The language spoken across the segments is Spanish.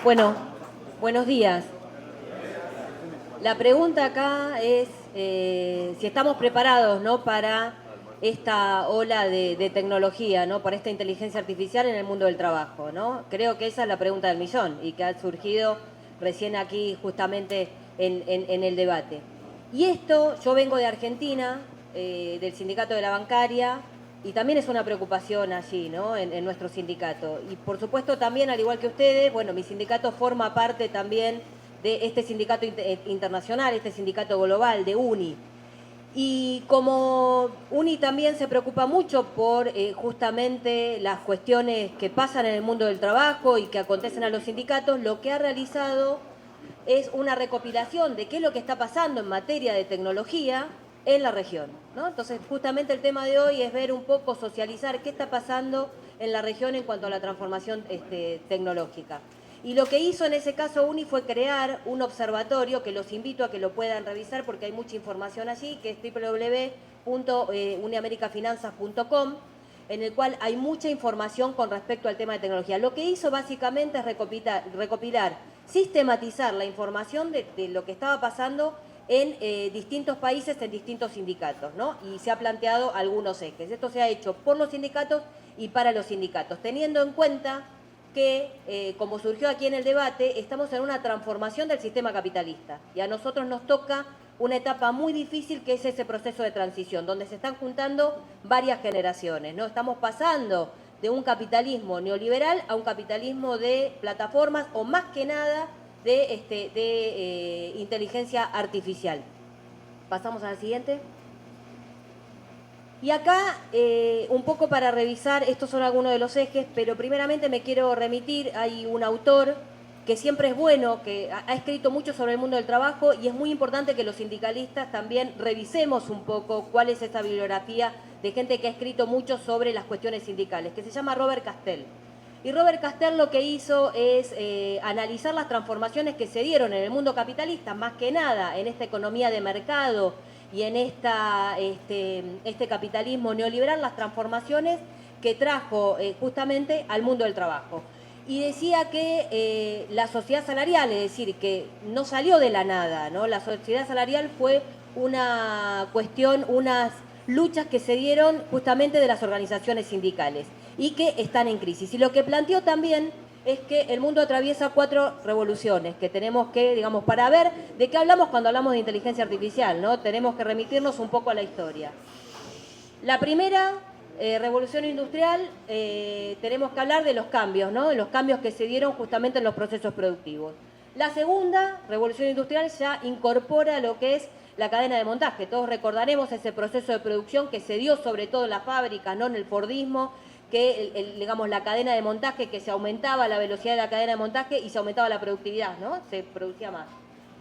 Bueno, buenos días. La pregunta acá es si estamos preparados, ¿no?, para esta ola de tecnología, ¿no?, para esta inteligencia artificial en el mundo del trabajo, ¿no? Creo que esa es la pregunta del millón y que ha surgido recién aquí justamente en el debate. Y esto, yo vengo de Argentina, del sindicato de la bancaria, y también es una preocupación allí, ¿no?, en nuestro sindicato. Y por supuesto también, al igual que ustedes, bueno, mi sindicato forma parte también de este sindicato internacional, este sindicato global de UNI. Y como UNI también se preocupa mucho por justamente las cuestiones que pasan en el mundo del trabajo y que acontecen a los sindicatos, lo que ha realizado es una recopilación de qué es lo que está pasando en materia de tecnología en la región, ¿no? Entonces, justamente el tema de hoy es ver un poco, socializar qué está pasando en la región en cuanto a la transformación tecnológica. Y lo que hizo en ese caso UNI fue crear un observatorio, que los invito a que lo puedan revisar porque hay mucha información allí, que es www.uniamericafinanzas.com, en el cual hay mucha información con respecto al tema de tecnología. Lo que hizo básicamente es recopilar, sistematizar la información de lo que estaba pasando en distintos países, en distintos sindicatos, ¿no? Y se ha planteado algunos ejes. Esto se ha hecho por los sindicatos y para los sindicatos, teniendo en cuenta que, como surgió aquí en el debate, estamos en una transformación del sistema capitalista y a nosotros nos toca una etapa muy difícil que es ese proceso de transición, donde se están juntando varias generaciones, ¿no? Estamos pasando de un capitalismo neoliberal a un capitalismo de plataformas o más que nada de inteligencia artificial. Pasamos a la siguiente. Y acá, un poco para revisar, estos son algunos de los ejes, pero primeramente me quiero remitir, hay un autor que siempre es bueno, que ha escrito mucho sobre el mundo del trabajo y es muy importante que los sindicalistas también revisemos un poco cuál es esta bibliografía de gente que ha escrito mucho sobre las cuestiones sindicales, que se llama Robert Castell. Y Robert Castell lo que hizo es analizar las transformaciones que se dieron en el mundo capitalista, más que nada en esta economía de mercado y en este capitalismo neoliberal, las transformaciones que trajo justamente al mundo del trabajo. Y decía que la sociedad salarial, es decir, que no salió de la nada, ¿no? La sociedad salarial fue una cuestión, unas luchas que se dieron justamente de las organizaciones sindicales y que están en crisis. Y lo que planteó también es que el mundo atraviesa 4 revoluciones que tenemos que, digamos, para ver de qué hablamos cuando hablamos de inteligencia artificial, ¿no? Tenemos que remitirnos un poco a la historia. La primera revolución industrial, tenemos que hablar de los cambios, ¿no? De los cambios que se dieron justamente en los procesos productivos. La segunda revolución industrial ya incorpora lo que es la cadena de montaje. Todos recordaremos ese proceso de producción que se dio sobre todo en las fábricas, ¿no?, en el Fordismo, que digamos, la cadena de montaje, que se aumentaba la velocidad de la cadena de montaje y se aumentaba la productividad, ¿no? Se producía más.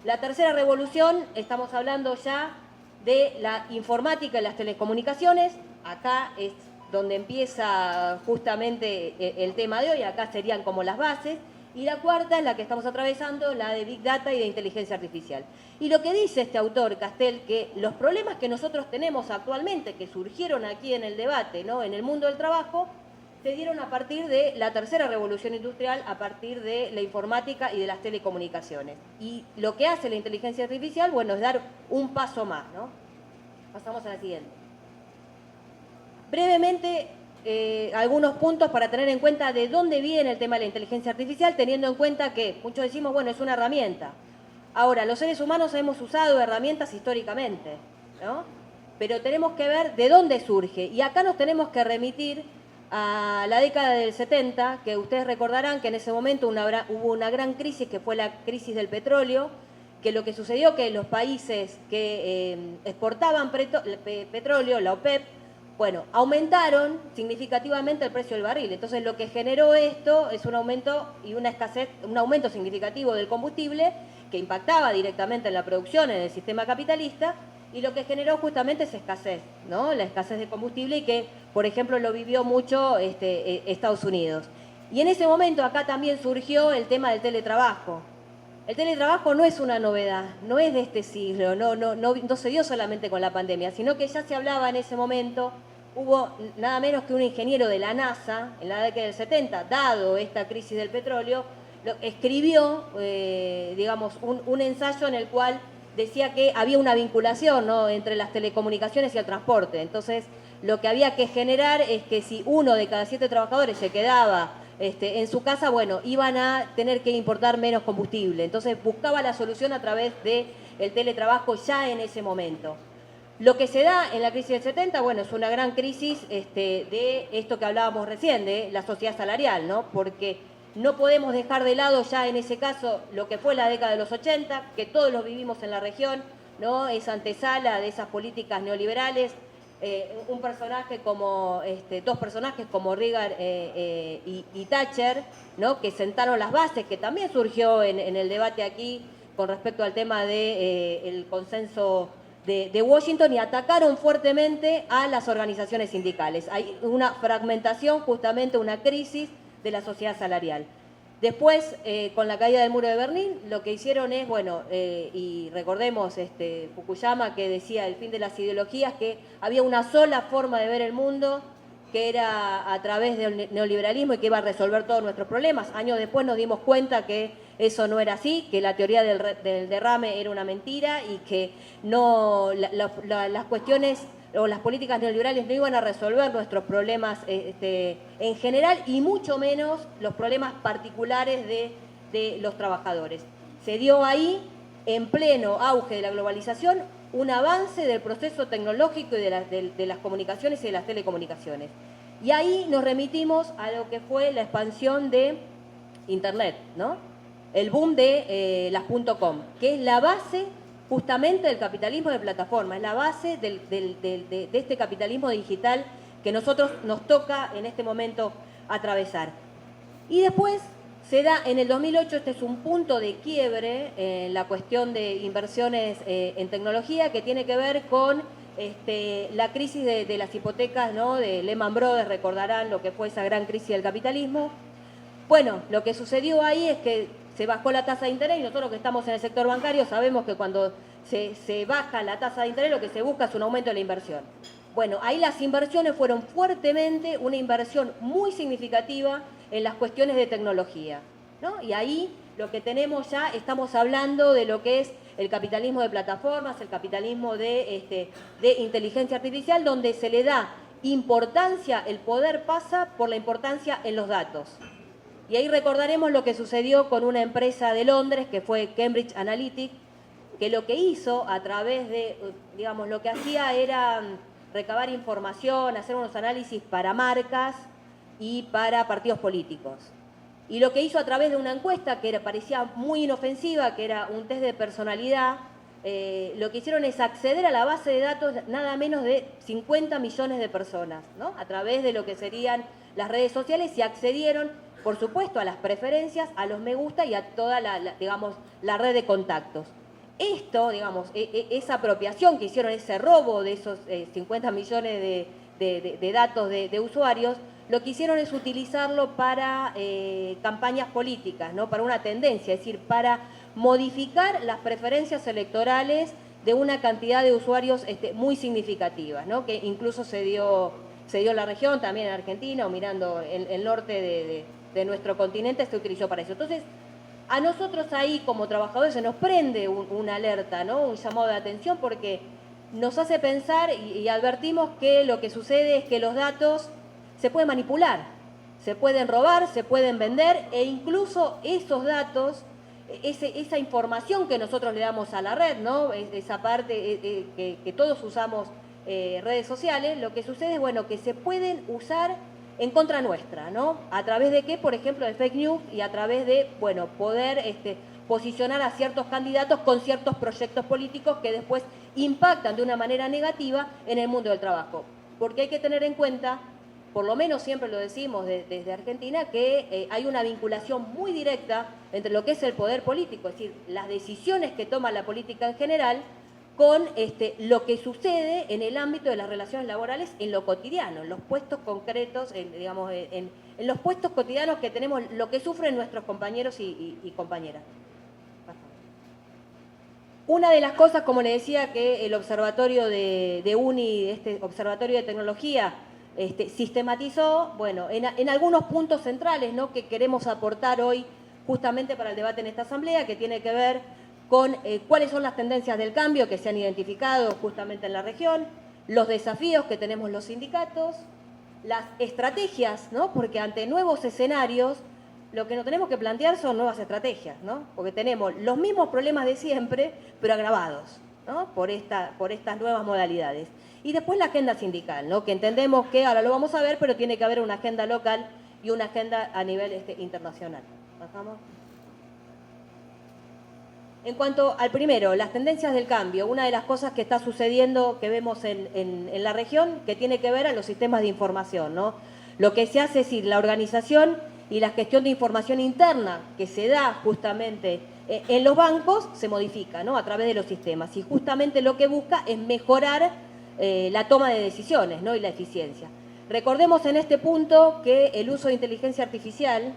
La tercera revolución, estamos hablando ya de la informática y las telecomunicaciones. Acá es donde empieza justamente el tema de hoy, acá serían como las bases. Y la cuarta es la que estamos atravesando, la de Big Data y de inteligencia artificial. Y lo que dice este autor, Castell, que los problemas que nosotros tenemos actualmente, que surgieron aquí en el debate, ¿no?, en el mundo del trabajo, se dieron a partir de la tercera revolución industrial, a partir de la informática y de las telecomunicaciones. Y lo que hace la inteligencia artificial, bueno, es dar un paso más, ¿no? Pasamos a la siguiente. Brevemente, algunos puntos para tener en cuenta de dónde viene el tema de la inteligencia artificial, teniendo en cuenta que muchos decimos, bueno, es una herramienta. Ahora, los seres humanos hemos usado herramientas históricamente, ¿no? Pero tenemos que ver de dónde surge. Y acá nos tenemos que remitir a la década del 70, que ustedes recordarán que en ese momento hubo una gran crisis, que fue la crisis del petróleo, que lo que sucedió que los países que exportaban petróleo, la OPEP, bueno, aumentaron significativamente el precio del barril. Entonces lo que generó esto es un aumento y una escasez, un aumento significativo del combustible que impactaba directamente en la producción, en el sistema capitalista, y lo que generó justamente es escasez, ¿no? La escasez de combustible, y que, por ejemplo, lo vivió mucho Estados Unidos. Y en ese momento acá también surgió el tema del teletrabajo. El teletrabajo no es una novedad, no es de este siglo, no se dio solamente con la pandemia, sino que ya se hablaba en ese momento. Hubo nada menos que un ingeniero de la NASA en la década del 70, dado esta crisis del petróleo, escribió, digamos, un ensayo en el cual decía que había una vinculación, ¿no?, entre las telecomunicaciones y el transporte. Entonces, lo que había que generar es que si 1 de cada 7 trabajadores se quedaba en su casa, bueno, iban a tener que importar menos combustible. Entonces, buscaba la solución a través del teletrabajo ya en ese momento. Lo que se da en la crisis del 70, bueno, es una gran crisis de esto que hablábamos recién, de la sociedad salarial, ¿no? Porque no podemos dejar de lado ya en ese caso lo que fue la década de los 80, que todos lo vivimos en la región, ¿no? Esa antesala de esas políticas neoliberales, un personaje como, dos personajes como Reagan y Thatcher, ¿no?, que sentaron las bases, que también surgió en el debate aquí con respecto al tema del consenso de Washington, y atacaron fuertemente a las organizaciones sindicales. Hay una fragmentación, justamente una crisis de la sociedad salarial. Después, con la caída del muro de Berlín, lo que hicieron es, bueno, y recordemos Fukuyama, que decía el fin de las ideologías, que había una sola forma de ver el mundo, que era a través del neoliberalismo y que iba a resolver todos nuestros problemas. Años después nos dimos cuenta que eso no era así, que la teoría del derrame era una mentira y que no, las cuestiones o las políticas neoliberales no iban a resolver nuestros problemas en general, y mucho menos los problemas particulares de los trabajadores. Se dio ahí, en pleno auge de la globalización, un avance del proceso tecnológico y de las comunicaciones y de las telecomunicaciones. Y ahí nos remitimos a lo que fue la expansión de Internet, ¿no? El boom de las .com, que es la base justamente del capitalismo de plataforma, es la base de este capitalismo digital que nosotros nos toca en este momento atravesar. Y después se da en el 2008, este es un punto de quiebre en la cuestión de inversiones en tecnología, que tiene que ver con la crisis de las hipotecas, ¿no?, de Lehman Brothers. Recordarán lo que fue esa gran crisis del capitalismo. Bueno, lo que sucedió ahí es que se bajó la tasa de interés, y nosotros que estamos en el sector bancario sabemos que cuando se baja la tasa de interés lo que se busca es un aumento de la inversión. Bueno, ahí las inversiones fueron fuertemente una inversión muy significativa en las cuestiones de tecnología, ¿no? Y ahí lo que tenemos ya, estamos hablando de lo que es el capitalismo de plataformas, el capitalismo de inteligencia artificial, donde se le da importancia, el poder pasa por la importancia en los datos. Y ahí recordaremos lo que sucedió con una empresa de Londres, que fue Cambridge Analytica, que lo que hizo a través de, digamos, lo que hacía era recabar información, hacer unos análisis para marcas y para partidos políticos. Y lo que hizo a través de una encuesta que parecía muy inofensiva, que era un test de personalidad, lo que hicieron es acceder a la base de datos nada menos de 50 millones de personas, ¿no?, a través de lo que serían las redes sociales, y accedieron, por supuesto, a las preferencias, a los me gusta y a toda digamos, la red de contactos. Esto, digamos, esa apropiación que hicieron, ese robo de esos 50 millones de datos de usuarios, lo que hicieron es utilizarlo para campañas políticas, ¿no?, para una tendencia, es decir, para modificar las preferencias electorales de una cantidad de usuarios muy significativas, ¿no?, que incluso se dio en la región, también en Argentina, o mirando el norte de nuestro continente, se utilizó para eso. Entonces, a nosotros ahí como trabajadores se nos prende una alerta, ¿no?, un llamado de atención, porque nos hace pensar y advertimos que lo que sucede es que los datos se pueden manipular, se pueden robar, se pueden vender, e incluso esos datos, esa información que nosotros le damos a la red, ¿no?, esa parte que todos usamos redes sociales, lo que sucede es, bueno, que se pueden usar en contra nuestra, ¿no? ¿A través de qué? Por ejemplo, de fake news, y a través de, bueno, poder posicionar a ciertos candidatos con ciertos proyectos políticos que después impactan de una manera negativa en el mundo del trabajo. Porque hay que tener en cuenta, por lo menos siempre lo decimos desde Argentina, que hay una vinculación muy directa entre lo que es el poder político, es decir, las decisiones que toma la política en general, con lo que sucede en el ámbito de las relaciones laborales en lo cotidiano, en los puestos concretos, digamos, en los puestos cotidianos que tenemos, lo que sufren nuestros compañeros y compañeras. Una de las cosas, como le decía, que el observatorio de UNI, este observatorio de tecnología, sistematizó, bueno, en algunos puntos centrales, ¿no?, que queremos aportar hoy justamente para el debate en esta asamblea, que tiene que ver con cuáles son las tendencias del cambio que se han identificado justamente en la región, los desafíos que tenemos los sindicatos, las estrategias, ¿no? Porque ante nuevos escenarios lo que nos tenemos que plantear son nuevas estrategias, ¿no? Porque tenemos los mismos problemas de siempre, pero agravados, ¿no? Por estas nuevas modalidades. Y después la agenda sindical, ¿no? Que entendemos que, ahora lo vamos a ver, pero tiene que haber una agenda local y una agenda a nivel internacional. ¿Bajamos? En cuanto al primero, las tendencias del cambio, una de las cosas que está sucediendo, que vemos en la región, que tiene que ver a los sistemas de información, ¿no? Lo que se hace es decir, la organización y la gestión de información interna que se da justamente en los bancos se modifica, ¿no? A través de los sistemas. Y justamente lo que busca es mejorar la toma de decisiones, ¿no? Y la eficiencia. Recordemos en este punto que el uso de inteligencia artificial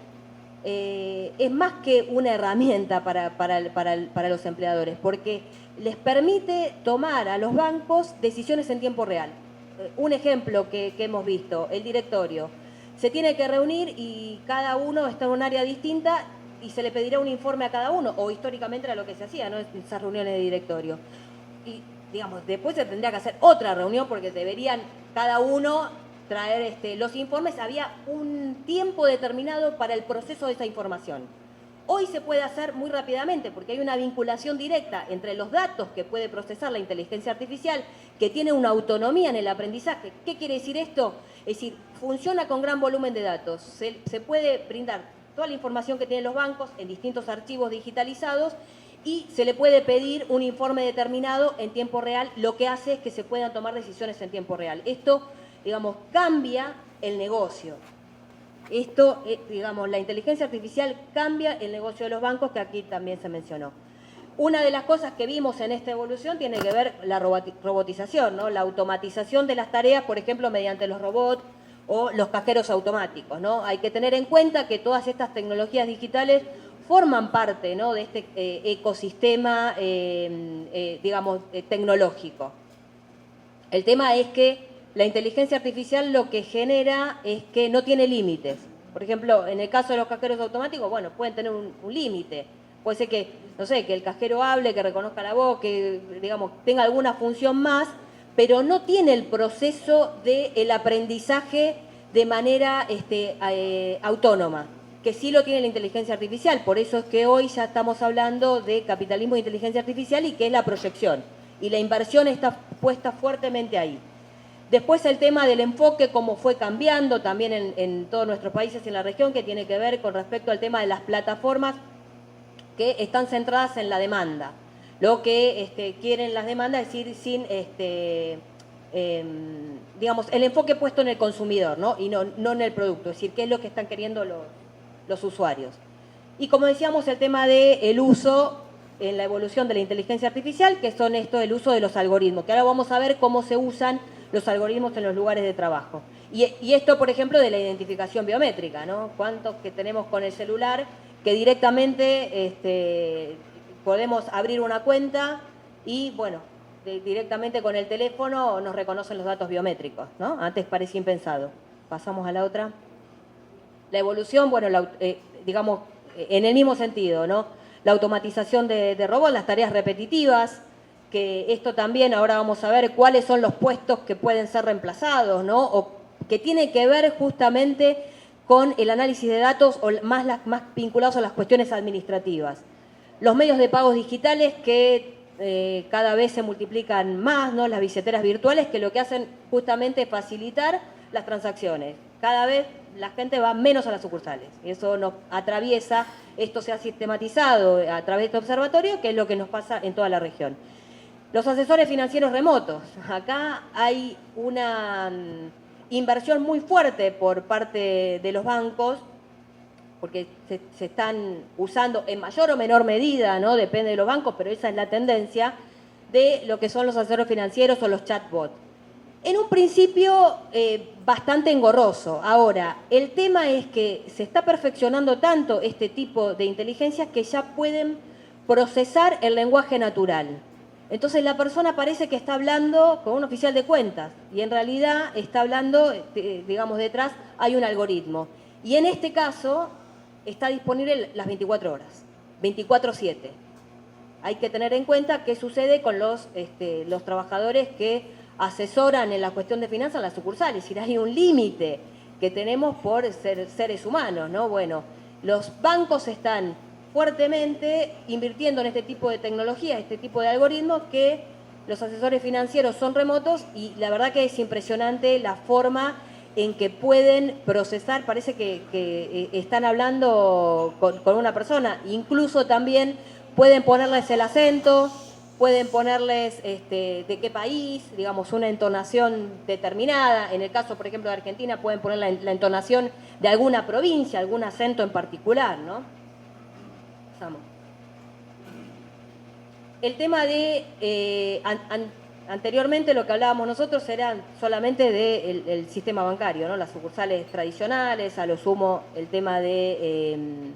es más que una herramienta para los empleadores, porque les permite tomar a los bancos decisiones en tiempo real. Un ejemplo que hemos visto, el directorio. Se tiene que reunir y cada uno está en un área distinta y se le pedirá un informe a cada uno, o históricamente era lo que se hacía, ¿no? Esas reuniones de directorio. Y, digamos, después se tendría que hacer otra reunión porque deberían cada uno traer los informes. Había un tiempo determinado para el proceso de esa información. Hoy se puede hacer muy rápidamente porque hay una vinculación directa entre los datos que puede procesar la inteligencia artificial, que tiene una autonomía en el aprendizaje. ¿Qué quiere decir esto? Es decir, funciona con gran volumen de datos. Se puede brindar toda la información que tienen los bancos en distintos archivos digitalizados y se le puede pedir un informe determinado en tiempo real. Lo que hace es que se puedan tomar decisiones en tiempo real. Esto, digamos, cambia el negocio. Esto, digamos, la inteligencia artificial cambia el negocio de los bancos, que aquí también se mencionó. Una de las cosas que vimos en esta evolución tiene que ver la robotización, ¿no? La automatización de las tareas, por ejemplo, mediante los robots o los cajeros automáticos, ¿no? Hay que tener en cuenta que todas estas tecnologías digitales forman parte, ¿no? De este ecosistema, digamos, tecnológico. El tema es que la inteligencia artificial lo que genera es que no tiene límites. Por ejemplo, en el caso de los cajeros automáticos, bueno, pueden tener un límite. Puede ser que, no sé, que el cajero hable, que reconozca la voz, que, digamos, tenga alguna función más, pero no tiene el proceso del aprendizaje de manera autónoma, que sí lo tiene la inteligencia artificial. Por eso es que hoy ya estamos hablando de capitalismo de inteligencia artificial y que es la proyección. Y la inversión está puesta fuertemente ahí. Después el tema del enfoque, cómo fue cambiando también en todos nuestros países y en la región, que tiene que ver con respecto al tema de las plataformas que están centradas en la demanda. Lo que quieren las demandas, es decir, sin, digamos, el enfoque puesto en el consumidor, ¿no? Y no en el producto, es decir, qué es lo que están queriendo los usuarios. Y como decíamos, el tema del uso en la evolución de la inteligencia artificial, que son el uso de los algoritmos, que ahora vamos a ver cómo se usan los algoritmos en los lugares de trabajo. Y esto, por ejemplo, de la identificación biométrica, ¿no? Cuántos que tenemos con el celular que directamente podemos abrir una cuenta y, bueno, directamente con el teléfono nos reconocen los datos biométricos, ¿no? Antes parecía impensado. Pasamos a la otra. La evolución, bueno, digamos, en el mismo sentido, ¿no? La automatización de robots, las tareas repetitivas, que esto también ahora vamos a ver cuáles son los puestos que pueden ser reemplazados, ¿no? O que tiene que ver justamente con el análisis de datos o más vinculados a las cuestiones administrativas. Los medios de pagos digitales que cada vez se multiplican más, ¿no? Las billeteras virtuales que lo que hacen justamente es facilitar las transacciones. Cada vez la gente va menos a las sucursales. Y eso nos atraviesa, esto se ha sistematizado a través de este observatorio, que es lo que nos pasa en toda la región. Los asesores financieros remotos. Acá hay una inversión muy fuerte por parte de los bancos, porque se están usando en mayor o menor medida, ¿no? Depende de los bancos, pero esa es la tendencia de lo que son los asesores financieros o los chatbots. En un principio bastante engorroso. Ahora, el tema es que se está perfeccionando tanto este tipo de inteligencias que ya pueden procesar el lenguaje natural. Entonces la persona parece que está hablando con un oficial de cuentas y en realidad está hablando, digamos, detrás hay un algoritmo. Y en este caso está disponible las 24 horas, 24/7. Hay que tener en cuenta qué sucede con los trabajadores que asesoran en la cuestión de finanzas en las sucursales. Si hay un límite que tenemos por ser seres humanos, ¿no? Bueno, los bancos están fuertemente invirtiendo en este tipo de tecnología, este tipo de algoritmos, que los asesores financieros son remotos, y la verdad que es impresionante la forma en que pueden procesar. Parece que están hablando con una persona. Incluso también pueden ponerles el acento, pueden ponerles de qué país, digamos, una entonación determinada. En el caso, por ejemplo, de Argentina, pueden poner la entonación de alguna provincia, algún acento en particular, ¿no? Pasamos. El tema de, anteriormente lo que hablábamos nosotros era solamente del sistema bancario, ¿no? Las sucursales tradicionales, a lo sumo el tema de,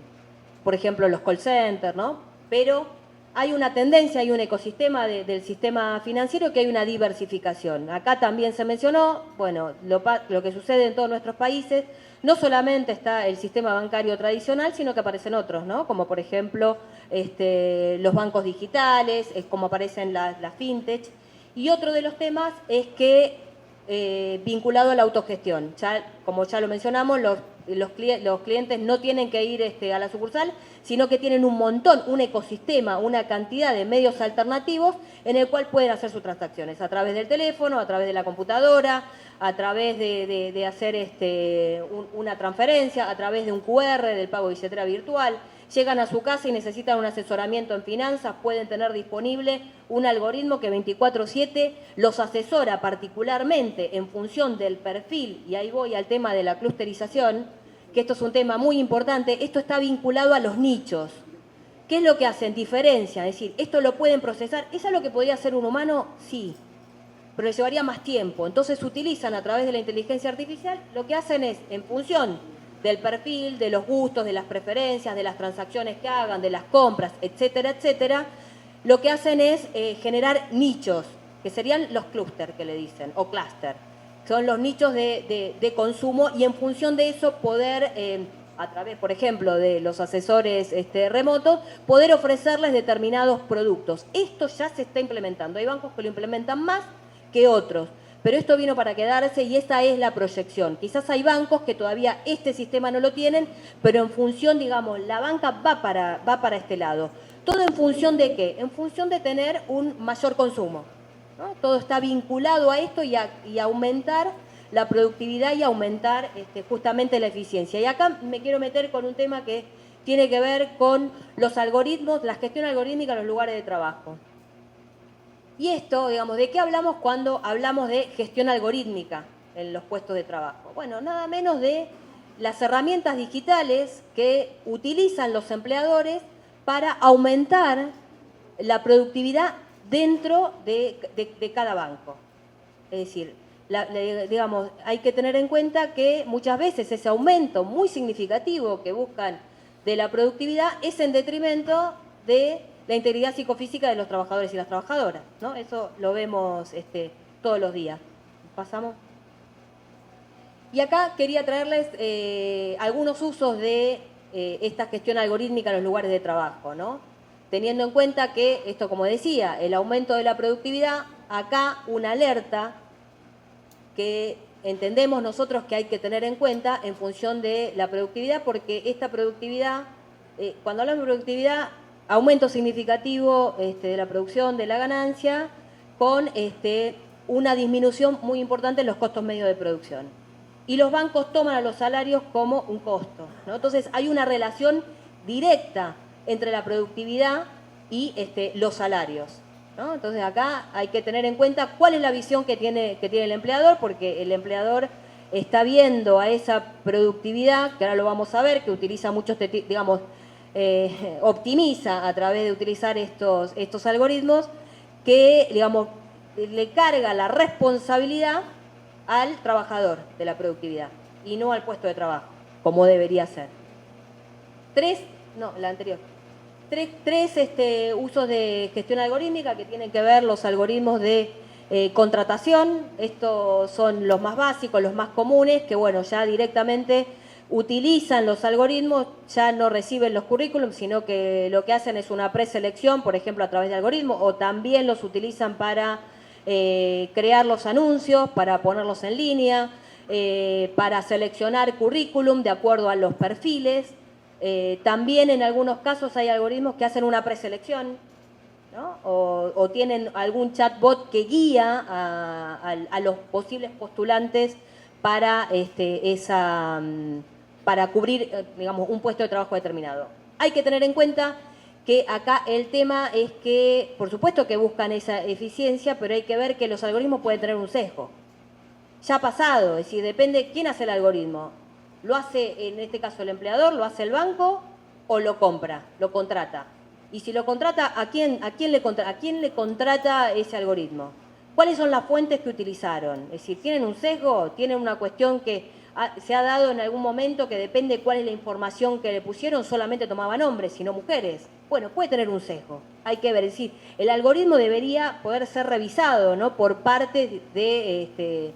por ejemplo, los call centers, ¿no? Pero hay una tendencia, hay un ecosistema del sistema financiero, que hay una diversificación. Acá también se mencionó, bueno, lo que sucede en todos nuestros países. No solamente está el sistema bancario tradicional, sino que aparecen otros, ¿no? Como por ejemplo los bancos digitales, como aparecen las fintech. Y otro de los temas es que, vinculado a la autogestión, como ya lo mencionamos, los clientes no tienen que ir a la sucursal, sino que tienen un montón, un ecosistema, una cantidad de medios alternativos en el cual pueden hacer sus transacciones, a través del teléfono, a través de la computadora, a través de hacer una transferencia, a través de un QR, del pago de billetera virtual. Llegan a su casa y necesitan un asesoramiento en finanzas, pueden tener disponible un algoritmo que 24/7 los asesora particularmente en función del perfil. Y ahí voy al tema de la clusterización, que esto es un tema muy importante. Esto está vinculado a los nichos. ¿Qué es lo que hacen? Diferencia, es decir, esto lo pueden procesar. ¿Es algo que podría hacer un humano? Sí, pero le llevaría más tiempo. Entonces utilizan a través de la inteligencia artificial, lo que hacen es, en función del perfil, de los gustos, de las preferencias, de las transacciones que hagan, de las compras, etcétera, etcétera, lo que hacen es generar nichos, que serían los clúster que le dicen, o clúster. Son los nichos de consumo, y en función de eso poder, a través, por ejemplo, de los asesores remotos, poder ofrecerles determinados productos. Esto ya se está implementando. Hay bancos que lo implementan más que otros, pero esto vino para quedarse y esta es la proyección. Quizás hay bancos que todavía este sistema no lo tienen, pero en función, digamos, la banca va para este lado. ¿Todo en función de qué? En función de tener un mayor consumo, ¿no? Todo está vinculado a esto y a aumentar la productividad y aumentar justamente la eficiencia. Y acá me quiero meter con un tema que tiene que ver con los algoritmos, la gestión algorítmica en los lugares de trabajo. Y esto, digamos, ¿de qué hablamos cuando hablamos de gestión algorítmica en los puestos de trabajo? Bueno, nada menos de las herramientas digitales que utilizan los empleadores para aumentar la productividad dentro de cada banco. Es decir, digamos, hay que tener en cuenta que muchas veces ese aumento muy significativo que buscan de la productividad es en detrimento de la integridad psicofísica de los trabajadores y las trabajadoras, ¿no? Eso lo vemos todos los días. Pasamos. Y acá quería traerles algunos usos de esta gestión algorítmica en los lugares de trabajo, ¿no? Teniendo en cuenta que esto, como decía, el aumento de la productividad, acá una alerta que entendemos nosotros que hay que tener en cuenta en función de la productividad, porque esta productividad, cuando hablamos de productividad, aumento significativo de la producción, de la ganancia, con una disminución muy importante en los costos medios de producción. Y los bancos toman a los salarios como un costo, ¿no? Entonces hay una relación directa entre la productividad y los salarios, ¿no? Entonces acá hay que tener en cuenta cuál es la visión que tiene el empleador, porque el empleador está viendo a esa productividad, que ahora lo vamos a ver, que utiliza muchos, digamos, optimiza a través de utilizar estos algoritmos, que, digamos, le carga la responsabilidad al trabajador de la productividad y no al puesto de trabajo, como debería ser. Tres usos de gestión algorítmica que tienen que ver los algoritmos de contratación. Estos son los más básicos, los más comunes, que bueno, ya directamente utilizan los algoritmos ya no reciben los currículums, sino que lo que hacen es una preselección, por ejemplo, a través de algoritmos, o también los utilizan para crear los anuncios, para ponerlos en línea, para seleccionar currículum de acuerdo a los perfiles. También en algunos casos hay algoritmos que hacen una preselección, ¿no? O tienen algún chatbot que guía a los posibles postulantes para, para cubrir, digamos, un puesto de trabajo determinado. Hay que tener en cuenta que acá el tema es que, por supuesto que buscan esa eficiencia, pero hay que ver que los algoritmos pueden tener un sesgo. Ya ha pasado, es decir, depende quién hace el algoritmo. ¿Lo hace, en este caso, el empleador, lo hace el banco o lo compra, lo contrata? Y si lo contrata, ¿a quién le contrata ese algoritmo? ¿Cuáles son las fuentes que utilizaron? Es decir, ¿tienen un sesgo? ¿Tienen una cuestión que se ha dado en algún momento que depende cuál es la información que le pusieron, solamente tomaban hombres, sino mujeres? Bueno, puede tener un sesgo, hay que ver. Es decir, el algoritmo debería poder ser revisado, ¿no?, por parte de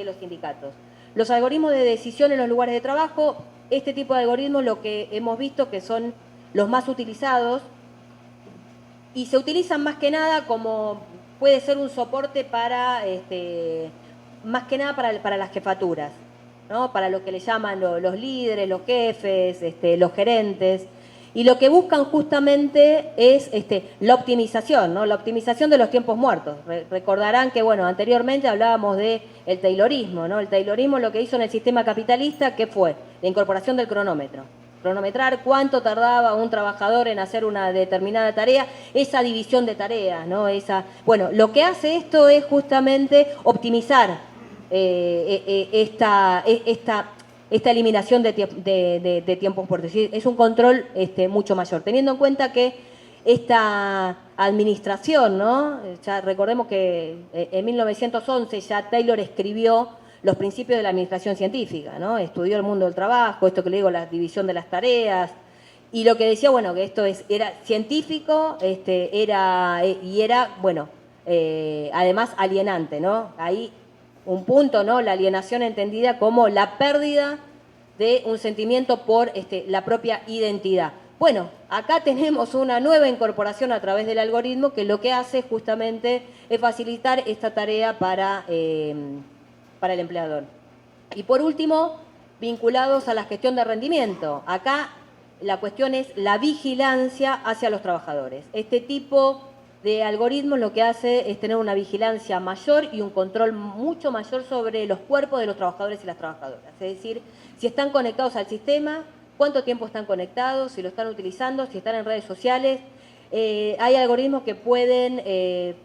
los sindicatos. Los algoritmos de decisión en los lugares de trabajo, este tipo de algoritmos lo que hemos visto que son los más utilizados y se utilizan más que nada como puede ser un soporte para, más que nada para las jefaturas, ¿no?, para lo que le llaman los líderes, los jefes, los gerentes. Y lo que buscan justamente es la optimización, ¿no?, la optimización de los tiempos muertos. Recordarán que, bueno, anteriormente hablábamos del taylorismo, ¿no? El taylorismo lo que hizo en el sistema capitalista, ¿qué fue? La incorporación del cronómetro. Cronometrar cuánto tardaba un trabajador en hacer una determinada tarea, esa división de tareas, ¿no? Bueno, lo que hace esto es justamente optimizar esta eliminación de tiempos muertos. Es un control mucho mayor, teniendo en cuenta que esta administración, ¿no?, ya recordemos que en 1911 ya Taylor escribió los principios de la administración científica, ¿no?, estudió el mundo del trabajo, esto que le digo, la división de las tareas, y lo que decía, bueno, que esto era científico, era, bueno, además alienante, ¿no? Ahí un punto, ¿no?, la alienación entendida como la pérdida de un sentimiento por la propia identidad. Bueno, acá tenemos una nueva incorporación a través del algoritmo que lo que hace justamente es facilitar esta tarea para el empleador. Y por último, vinculados a la gestión de rendimiento. Acá la cuestión es la vigilancia hacia los trabajadores. Este tipo de algoritmos lo que hace es tener una vigilancia mayor y un control mucho mayor sobre los cuerpos de los trabajadores y las trabajadoras. Es decir, si están conectados al sistema, cuánto tiempo están conectados, si lo están utilizando, si están en redes sociales. Hay algoritmos que pueden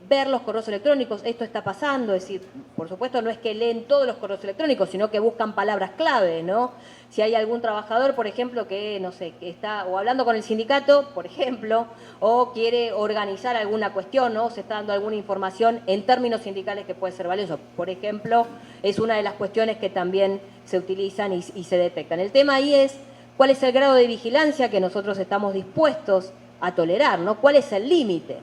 ver los correos electrónicos. Esto está pasando, es decir, por supuesto no es que leen todos los correos electrónicos, sino que buscan palabras clave, ¿no? Si hay algún trabajador, por ejemplo, que, no sé, que está o hablando con el sindicato, por ejemplo, o quiere organizar alguna cuestión, ¿no?, se está dando alguna información en términos sindicales que puede ser valioso. Por ejemplo, es una de las cuestiones que también se utilizan y se detectan. El tema ahí es cuál es el grado de vigilancia que nosotros estamos dispuestos a tolerar, ¿no? ¿Cuál es el límite?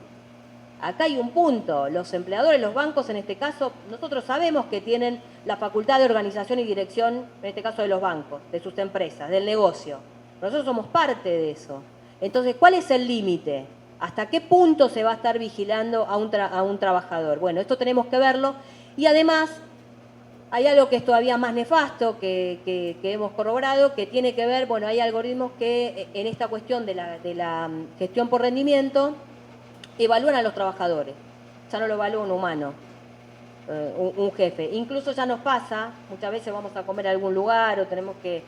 Acá hay un punto. Los empleadores, los bancos, en este caso, nosotros sabemos que tienen la facultad de organización y dirección, en este caso de los bancos, de sus empresas, del negocio. Nosotros somos parte de eso. Entonces, ¿cuál es el límite? ¿Hasta qué punto se va a estar vigilando a un trabajador? Bueno, esto tenemos que verlo. Y además, hay algo que es todavía más nefasto que hemos corroborado, que tiene que ver, bueno, hay algoritmos que en esta cuestión de la gestión por rendimiento evalúan a los trabajadores, ya no lo evalúa un humano, un jefe. Incluso ya nos pasa, muchas veces vamos a comer a algún lugar o tenemos que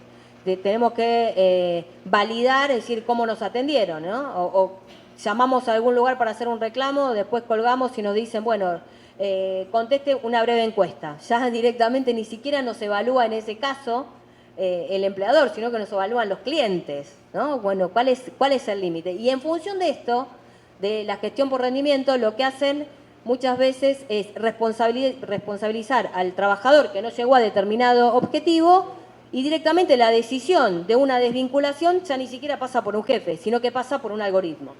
validar, es decir, cómo nos atendieron, ¿no? O llamamos a algún lugar para hacer un reclamo, después colgamos y nos dicen, bueno, conteste una breve encuesta. Ya directamente ni siquiera nos evalúa en ese caso el empleador, sino que nos evalúan los clientes, ¿no? Bueno, ¿cuál es el límite? Y en función de esto, de la gestión por rendimiento, lo que hacen muchas veces es responsabilizar al trabajador que no llegó a determinado objetivo y directamente la decisión de una desvinculación ya ni siquiera pasa por un jefe, sino que pasa por un algoritmo,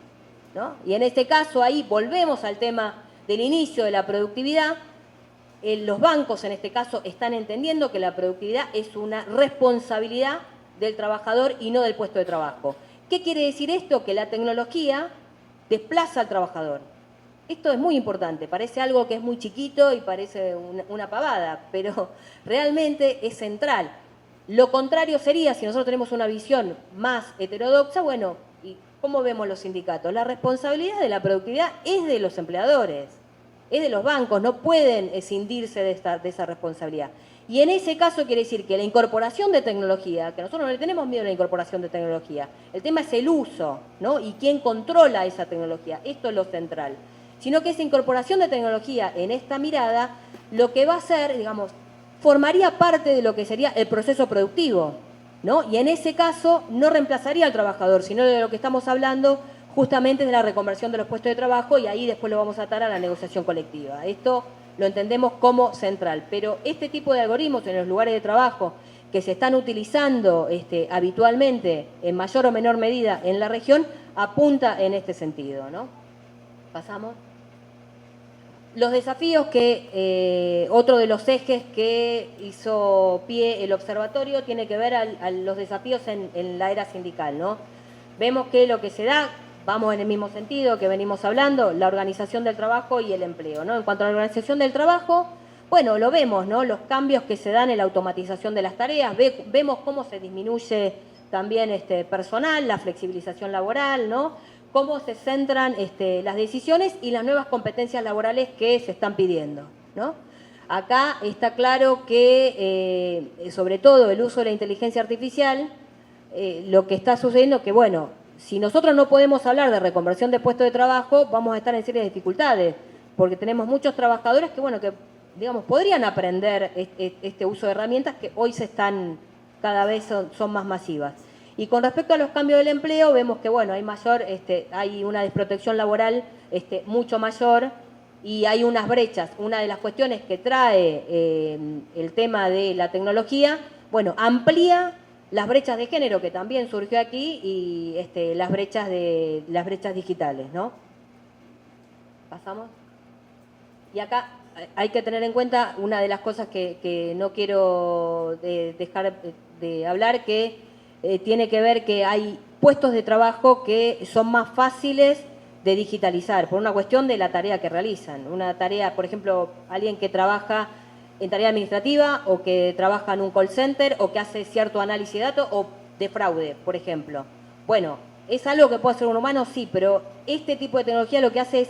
¿no? Y en este caso ahí volvemos al tema del inicio de la productividad. Los bancos en este caso están entendiendo que la productividad es una responsabilidad del trabajador y no del puesto de trabajo. ¿Qué quiere decir esto? Que la tecnología desplaza al trabajador. Esto es muy importante, parece algo que es muy chiquito y parece una pavada, pero realmente es central. Lo contrario sería, si nosotros tenemos una visión más heterodoxa, bueno, ¿y cómo vemos los sindicatos? La responsabilidad de la productividad es de los empleadores, es de los bancos, no pueden escindirse de esa responsabilidad. Y en ese caso quiere decir que la incorporación de tecnología, que nosotros no le tenemos miedo a la incorporación de tecnología, el tema es el uso, ¿no? Y quién controla esa tecnología, esto es lo central. Sino que esa incorporación de tecnología en esta mirada, lo que va a hacer, digamos, formaría parte de lo que sería el proceso productivo, ¿no? Y en ese caso no reemplazaría al trabajador, sino de lo que estamos hablando justamente de la reconversión de los puestos de trabajo, y ahí después lo vamos a atar a la negociación colectiva. Esto lo entendemos como central, pero este tipo de algoritmos en los lugares de trabajo que se están utilizando habitualmente en mayor o menor medida en la región apunta en este sentido, ¿no? Pasamos. Los desafíos que, otro de los ejes que hizo pie el observatorio tiene que ver a los desafíos en la era sindical, ¿no? Vemos que lo que se da, vamos en el mismo sentido que venimos hablando, la organización del trabajo y el empleo, ¿no? En cuanto a la organización del trabajo, bueno, lo vemos, ¿no? Los cambios que se dan en la automatización de las tareas, vemos cómo se disminuye también personal, la flexibilización laboral, ¿no? Cómo se centran las decisiones y las nuevas competencias laborales que se están pidiendo, ¿no? Acá está claro que, sobre todo, el uso de la inteligencia artificial, lo que está sucediendo que, bueno, si nosotros no podemos hablar de reconversión de puestos de trabajo, vamos a estar en serias dificultades, porque tenemos muchos trabajadores que, bueno, que, digamos, podrían aprender este uso de herramientas que hoy se están, cada vez son más masivas. Y con respecto a los cambios del empleo, vemos que, bueno, hay una desprotección laboral mucho mayor y hay unas brechas. Una de las cuestiones que trae el tema de la tecnología, bueno, amplía las brechas de género, que también surgió aquí, y las brechas digitales, ¿no? Pasamos. Y acá hay que tener en cuenta una de las cosas que no quiero dejar de hablar, que tiene que ver que hay puestos de trabajo que son más fáciles de digitalizar, por una cuestión de la tarea que realizan. Una tarea, por ejemplo, alguien que trabaja en tarea administrativa o que trabaja en un call center o que hace cierto análisis de datos o de fraude, por ejemplo. Bueno, ¿es algo que puede hacer un humano? Sí, pero este tipo de tecnología lo que hace es,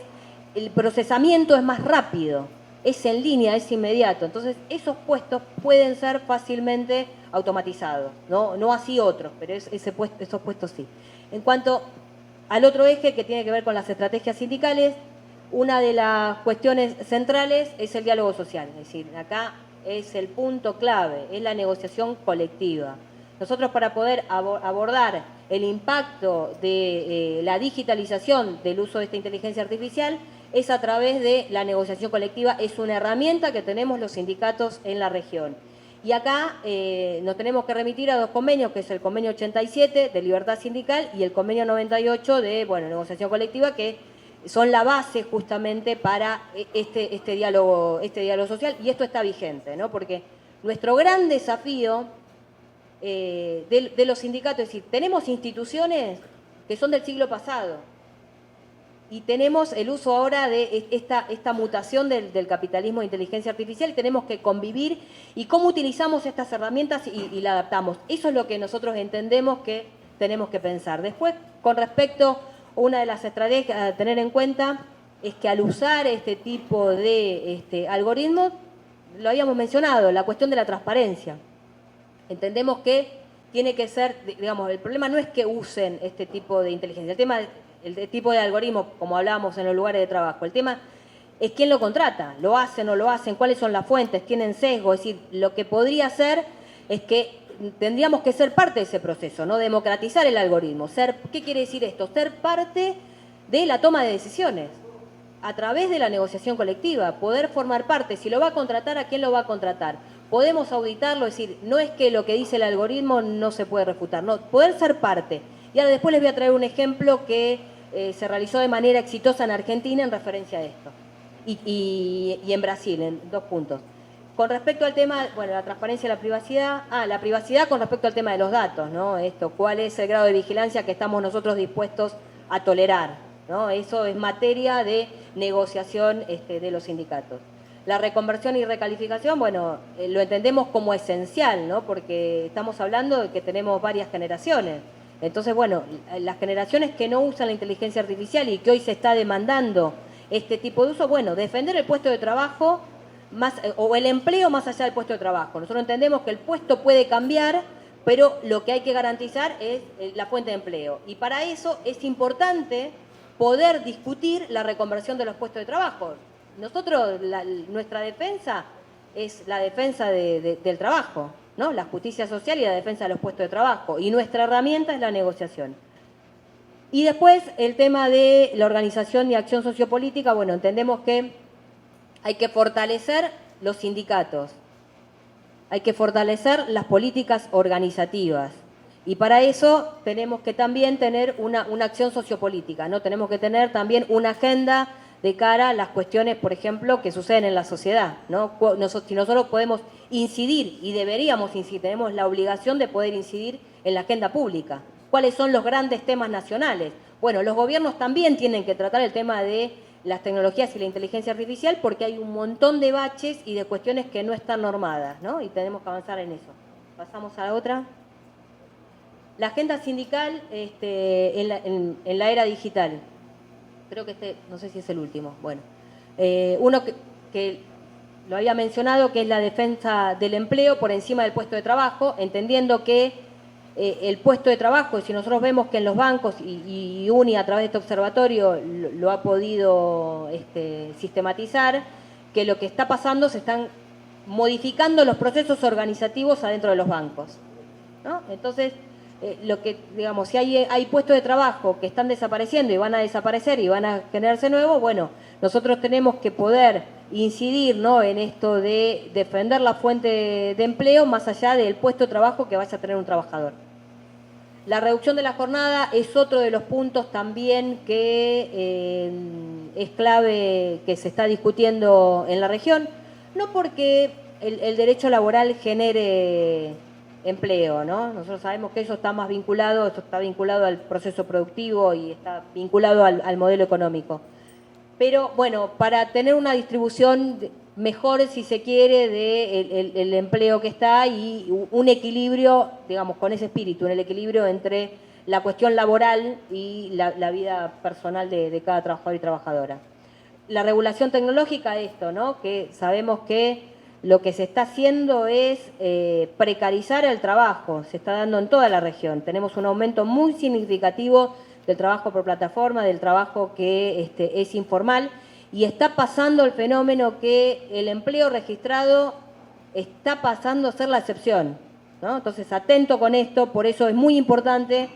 el procesamiento es más rápido, es en línea, es inmediato. Entonces, esos puestos pueden ser fácilmente automatizados, no así otros, pero esos puestos sí. En cuanto al otro eje que tiene que ver con las estrategias sindicales, una de las cuestiones centrales es el diálogo social, es decir, acá es el punto clave, es la negociación colectiva. Nosotros, para poder abordar el impacto de la digitalización del uso de esta inteligencia artificial, es a través de la negociación colectiva, es una herramienta que tenemos los sindicatos en la región. Y acá nos tenemos que remitir a dos convenios, que es el convenio 87 de libertad sindical y el convenio 98 de negociación colectiva, que son la base justamente para este diálogo social, y esto está vigente, ¿no? Porque nuestro gran desafío de los sindicatos, es decir, tenemos instituciones que son del siglo pasado y tenemos el uso ahora de esta mutación del capitalismo de inteligencia artificial, y tenemos que convivir y cómo utilizamos estas herramientas y la adaptamos. Eso es lo que nosotros entendemos que tenemos que pensar. Después, con respecto, una de las estrategias a tener en cuenta es que al usar este tipo de algoritmos, lo habíamos mencionado, la cuestión de la transparencia. Entendemos que tiene que ser, digamos, el problema no es que usen este tipo de inteligencia, el tipo de algoritmo, como hablábamos en los lugares de trabajo, el tema es quién lo contrata, lo hacen o no lo hacen, cuáles son las fuentes, tienen sesgo, es decir, lo que podría ser es que tendríamos que ser parte de ese proceso, ¿no? Democratizar el algoritmo. ¿Qué quiere decir esto? Ser parte de la toma de decisiones a través de la negociación colectiva, poder formar parte. Si lo va a contratar, ¿a quién lo va a contratar? Podemos auditarlo, es decir, no es que lo que dice el algoritmo no se puede refutar, no, poder ser parte. Y ahora después les voy a traer un ejemplo que se realizó de manera exitosa en Argentina en referencia a esto. Y en Brasil, en 2 puntos. Con respecto al tema, bueno, la transparencia y la privacidad, la privacidad con respecto al tema de los datos, ¿no? Esto, ¿cuál es el grado de vigilancia que estamos nosotros dispuestos a tolerar? ¿No? Eso es materia de negociación de los sindicatos. La reconversión y recalificación, bueno, lo entendemos como esencial, ¿no? Porque estamos hablando de que tenemos varias generaciones. Entonces, bueno, las generaciones que no usan la inteligencia artificial y que hoy se está demandando este tipo de uso, bueno, defender el puesto de trabajo o el empleo más allá del puesto de trabajo. Nosotros entendemos que el puesto puede cambiar, pero lo que hay que garantizar es la fuente de empleo. Y para eso es importante poder discutir la reconversión de los puestos de trabajo. Nosotros, nuestra defensa es la defensa del trabajo, ¿no? La justicia social y la defensa de los puestos de trabajo. Y nuestra herramienta es la negociación. Y después el tema de la organización y acción sociopolítica, bueno, entendemos que hay que fortalecer los sindicatos, hay que fortalecer las políticas organizativas. Y para eso tenemos que también tener una acción sociopolítica, ¿no? Tenemos que tener también una agenda de cara a las cuestiones, por ejemplo, que suceden en la sociedad, ¿no? Si nosotros podemos incidir, y deberíamos incidir, tenemos la obligación de poder incidir en la agenda pública. ¿Cuáles son los grandes temas nacionales? Bueno, los gobiernos también tienen que tratar el tema de las tecnologías y la inteligencia artificial porque hay un montón de baches y de cuestiones que no están normadas, ¿no? Y tenemos que avanzar en eso. Pasamos a la otra. La agenda sindical en la era digital. Creo que no sé si es el último. Bueno, uno que lo había mencionado, que es la defensa del empleo por encima del puesto de trabajo, entendiendo que el puesto de trabajo, si nosotros vemos que en los bancos, y UNI a través de este observatorio lo ha podido sistematizar, que lo que está pasando, se están modificando los procesos organizativos adentro de los bancos, ¿no? Entonces, lo que, digamos, si hay puestos de trabajo que están desapareciendo y van a desaparecer y van a generarse nuevos, bueno, nosotros tenemos que poder incidir, ¿no?, en esto de defender la fuente de empleo más allá del puesto de trabajo que vaya a tener un trabajador. La reducción de la jornada es otro de los puntos también que es clave, que se está discutiendo en la región, no porque el derecho laboral genere empleo, ¿no? Nosotros sabemos que eso está más vinculado, esto está vinculado al proceso productivo y está vinculado al modelo económico. Pero bueno, para tener una distribución mejor, si se quiere, del empleo que está y un equilibrio, digamos, con ese espíritu, el equilibrio entre la cuestión laboral y la vida personal de cada trabajador y trabajadora. La regulación tecnológica, esto, ¿no? Que sabemos que lo que se está haciendo es precarizar el trabajo, se está dando en toda la región. Tenemos un aumento muy significativo del trabajo por plataforma, del trabajo que es informal, y está pasando el fenómeno que el empleo registrado está pasando a ser la excepción, ¿no? Entonces, atento con esto, por eso es muy importante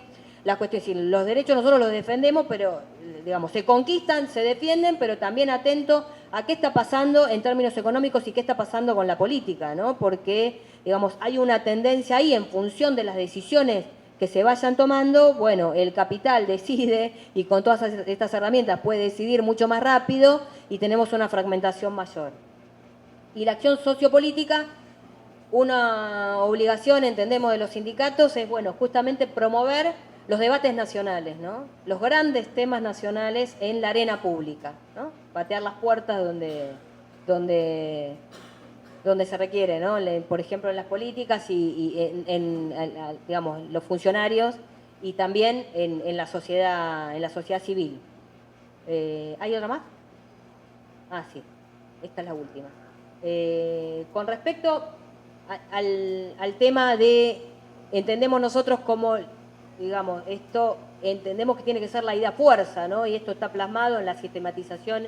la cuestión. Si los derechos nosotros los defendemos, pero, digamos, se conquistan, se defienden, pero también atento a qué está pasando en términos económicos y qué está pasando con la política, ¿no? Porque, digamos, hay una tendencia ahí en función de las decisiones que se vayan tomando, bueno, el capital decide y con todas estas herramientas puede decidir mucho más rápido y tenemos una fragmentación mayor. Y la acción sociopolítica, una obligación, entendemos, de los sindicatos es, bueno, justamente promover los debates nacionales, ¿no? Los grandes temas nacionales en la arena pública, ¿no? Patear las puertas donde se requiere, ¿no? Por ejemplo, en las políticas y digamos, los funcionarios y también en la sociedad civil. ¿Hay otra más? Ah, sí, esta es la última. Con respecto al tema de, entendemos nosotros como, digamos, esto entendemos que tiene que ser la idea fuerza, ¿no? Y esto está plasmado en la sistematización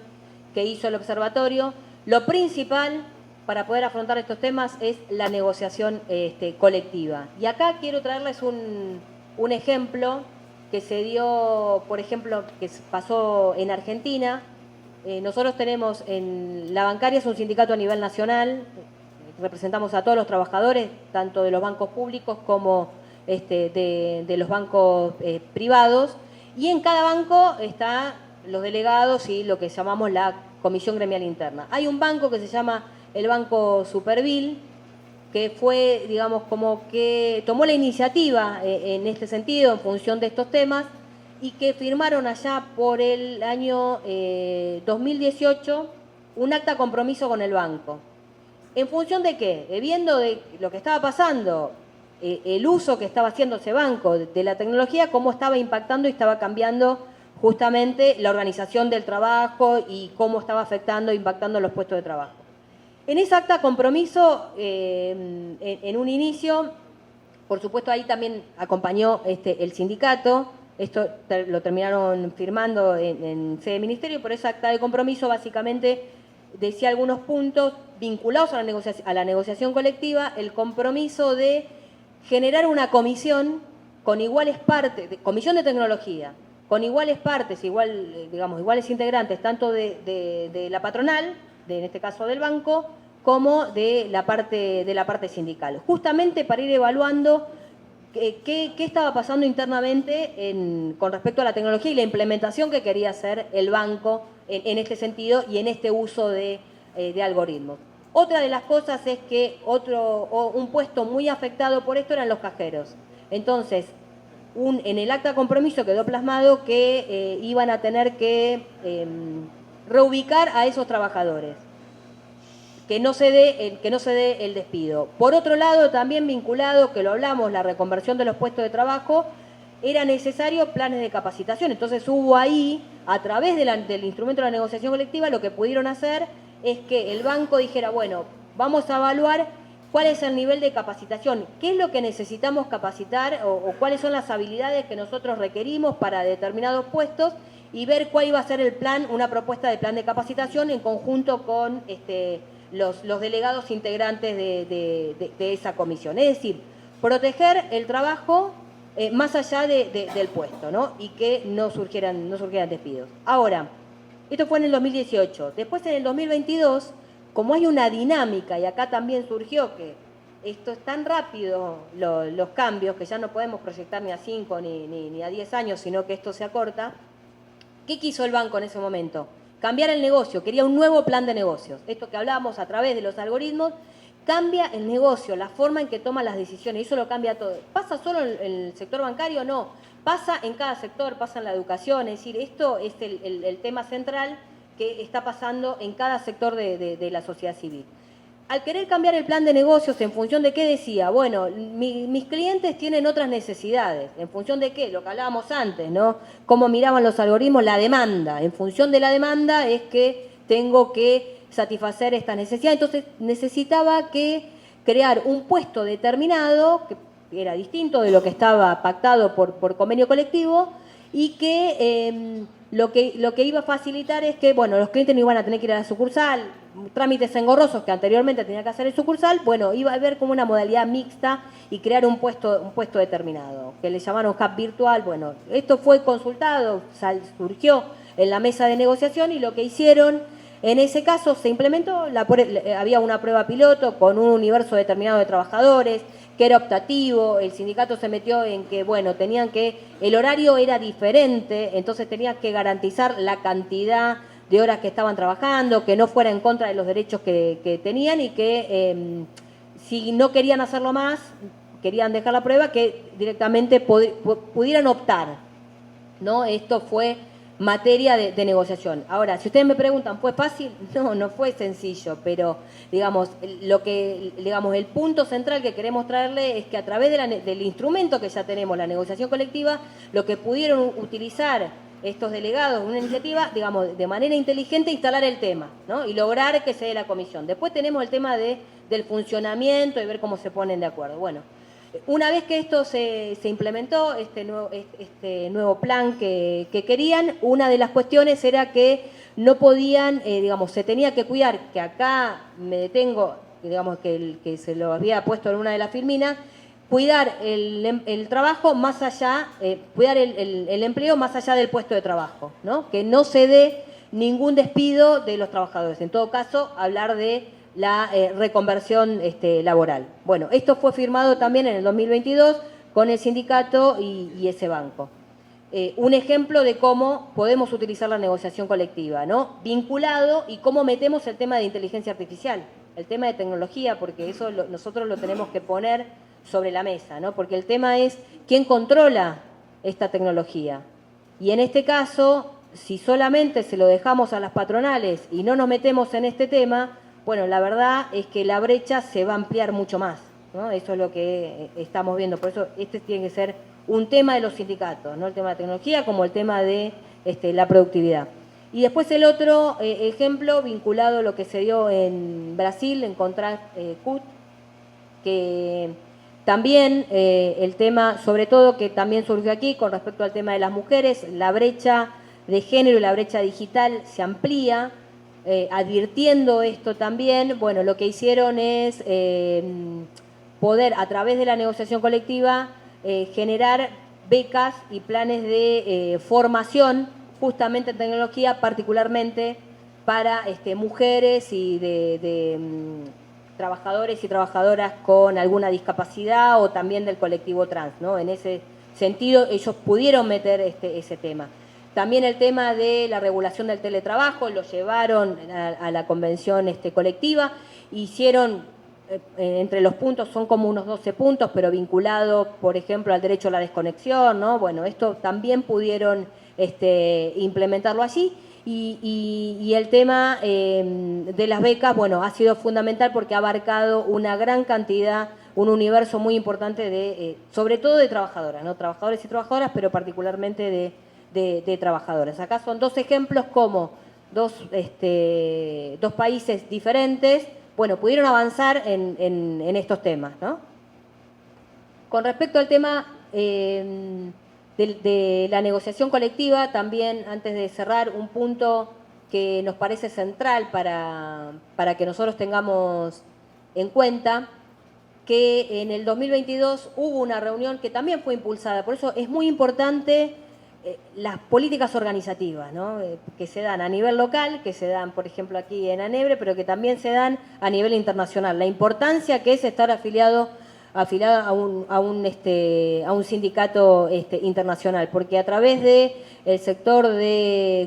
que hizo el observatorio. Lo principal para poder afrontar estos temas es la negociación colectiva. Y acá quiero traerles un ejemplo que se dio, por ejemplo, que pasó en Argentina. Nosotros tenemos, la bancaria es un sindicato a nivel nacional, representamos a todos los trabajadores, tanto de los bancos públicos como de los bancos privados, y en cada banco están los delegados y lo que llamamos la comisión gremial interna. Hay un banco que se llama el Banco Superville, que fue, digamos, como que tomó la iniciativa en este sentido, en función de estos temas, y que firmaron allá por el año 2018 un acta de compromiso con el banco. ¿En función de qué? Viendo de lo que estaba pasando, el uso que estaba haciendo ese banco de la tecnología, cómo estaba impactando y estaba cambiando justamente la organización del trabajo y cómo estaba afectando e impactando los puestos de trabajo. En esa acta de compromiso, en un inicio, por supuesto ahí también acompañó el sindicato, esto lo terminaron firmando en sede de ministerio, pero esa acta de compromiso básicamente decía algunos puntos vinculados a la negociación colectiva, el compromiso de generar una comisión con iguales partes, comisión de tecnología, con iguales partes, iguales integrantes, tanto de la patronal, en este caso del banco, como de la parte sindical, justamente para ir evaluando qué estaba pasando internamente con respecto a la tecnología y la implementación que quería hacer el banco en este sentido y en este uso de algoritmos. Otra de las cosas es que un puesto muy afectado por esto eran los cajeros. Entonces, en el acta de compromiso quedó plasmado que iban a tener que reubicar a esos trabajadores, que no se dé el despido. Por otro lado, también vinculado, que lo hablamos, la reconversión de los puestos de trabajo, era necesario planes de capacitación. Entonces hubo ahí, a través del instrumento de la negociación colectiva, lo que pudieron hacer es que el banco dijera, bueno, vamos a evaluar cuál es el nivel de capacitación, qué es lo que necesitamos capacitar o cuáles son las habilidades que nosotros requerimos para determinados puestos y ver cuál iba a ser el plan, una propuesta de plan de capacitación en conjunto con los delegados integrantes de esa comisión. Es decir, proteger el trabajo más allá del puesto, ¿no? Y que no surgieran despidos. Ahora, esto fue en el 2018. Después, en el 2022, como hay una dinámica, y acá también surgió que esto es tan rápido, los cambios, que ya no podemos proyectar ni a 5 ni a 10 años, sino que esto se acorta. ¿Qué quiso el banco en ese momento? Cambiar el negocio, quería un nuevo plan de negocios. Esto que hablábamos a través de los algoritmos, cambia el negocio, la forma en que toma las decisiones, y eso lo cambia todo. ¿Pasa solo en el sector bancario? No, pasa en cada sector, pasa en la educación, es decir, esto es el tema central que está pasando en cada sector de la sociedad civil. Al querer cambiar el plan de negocios, ¿en función de qué decía? Bueno, mis clientes tienen otras necesidades. ¿En función de qué? Lo que hablábamos antes, ¿no? Cómo miraban los algoritmos la demanda. En función de la demanda es que tengo que satisfacer esta necesidad. Entonces necesitaba que crear un puesto determinado, que era distinto de lo que estaba pactado por convenio colectivo, y que lo que iba a facilitar es que, bueno, los clientes no iban a tener que ir a la sucursal, trámites engorrosos que anteriormente tenía que hacer el sucursal, bueno, iba a haber como una modalidad mixta y crear un puesto determinado, que le llamaron hub virtual. Bueno, esto fue consultado, surgió en la mesa de negociación y lo que hicieron, en ese caso se implementó, había una prueba piloto con un universo determinado de trabajadores, que era optativo, el sindicato se metió en que, bueno, el horario era diferente, entonces tenían que garantizar la cantidad de horas que estaban trabajando, que no fuera en contra de los derechos que tenían y que si no querían hacerlo más, querían dejar la prueba, que directamente pudieran optar, ¿no? Esto fue materia de negociación. Ahora, si ustedes me preguntan, ¿fue fácil? No fue sencillo, pero digamos, el punto central que queremos traerle es que a través del instrumento que ya tenemos, la negociación colectiva, lo que pudieron utilizar estos delegados, una iniciativa, digamos, de manera inteligente instalar el tema, ¿no? Y lograr que se dé la comisión. Después tenemos el tema del funcionamiento y ver cómo se ponen de acuerdo. Bueno, una vez que esto se implementó, este nuevo plan que querían, una de las cuestiones era que no podían, se tenía que cuidar, que acá me detengo, digamos que se lo había puesto en una de las filminas, cuidar el trabajo más allá, cuidar el empleo más allá del puesto de trabajo, ¿no? Que no se dé ningún despido de los trabajadores. En todo caso, hablar de la reconversión laboral. Bueno, esto fue firmado también en el 2022 con el sindicato y ese banco. Un ejemplo de cómo podemos utilizar la negociación colectiva, ¿no? Vinculado y cómo metemos el tema de inteligencia artificial. el tema de tecnología, porque eso nosotros lo tenemos que poner sobre la mesa, ¿no? Porque el tema es quién controla esta tecnología. Y en este caso, si solamente se lo dejamos a las patronales y no nos metemos en este tema, bueno, la verdad es que la brecha se va a ampliar mucho más, ¿no? Eso es lo que estamos viendo. Por eso este tiene que ser un tema de los sindicatos, no el tema de tecnología como el tema de la productividad. Y después el otro ejemplo vinculado a lo que se dio en Brasil, en Contract CUT, que también el tema, sobre todo que también surgió aquí con respecto al tema de las mujeres, la brecha de género y la brecha digital se amplía, advirtiendo esto también, bueno, lo que hicieron es poder a través de la negociación colectiva generar becas y planes de formación justamente en tecnología, particularmente para mujeres y de trabajadores y trabajadoras con alguna discapacidad o también del colectivo trans, ¿no? En ese sentido, ellos pudieron meter ese tema. También el tema de la regulación del teletrabajo, lo llevaron a la convención colectiva, hicieron, entre los puntos son como unos 12 puntos, pero vinculado, por ejemplo, al derecho a la desconexión, ¿no? Bueno, esto también pudieron implementarlo allí. Y el tema de las becas, bueno, ha sido fundamental porque ha abarcado una gran cantidad, un universo muy importante de, sobre todo de trabajadoras, ¿no? Trabajadores y trabajadoras, pero particularmente de trabajadoras. Acá son dos ejemplos como dos países diferentes, bueno, pudieron avanzar en estos temas, ¿no? Con respecto al tema de la negociación colectiva, también antes de cerrar, un punto que nos parece central para que nosotros tengamos en cuenta, que en el 2022 hubo una reunión que también fue impulsada, por eso es muy importante las políticas organizativas, ¿no? Que se dan a nivel local, que se dan, por ejemplo, aquí en Anebre, pero que también se dan a nivel internacional. La importancia que es estar afiliado a un sindicato internacional, porque a través de el sector